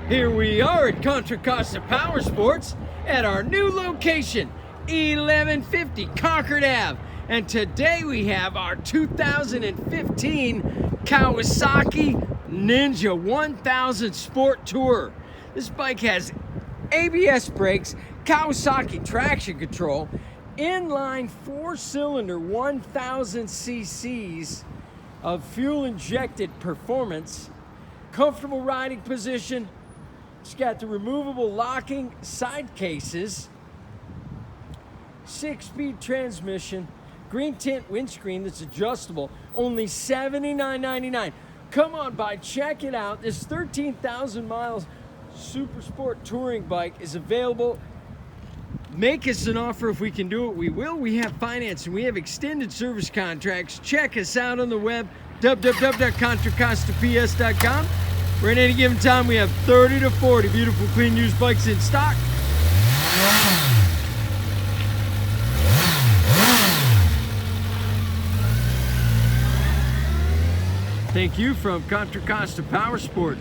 Here we are at Contra Costa Powersports at our new location, 1150 Concord Ave. And today we have our 2015 Kawasaki Ninja 1000 Sport Tourer. This bike has ABS brakes, Kawasaki traction control, inline 4-cylinder 1000 cc's of fuel-injected performance, comfortable riding position. It's got the removable locking side cases, 6-speed transmission, green tint windscreen that's adjustable, only $79.99. Come on by, check it out. This 13,000 miles super sport touring bike is available. Make us an offer. If we can do it, we will. We have financing. We have extended service contracts. Check us out on the web, www.contracostaps.com. Where at any given time we have 30 to 40 beautiful, clean, used bikes in stock. Thank you from Contra Costa Powersports.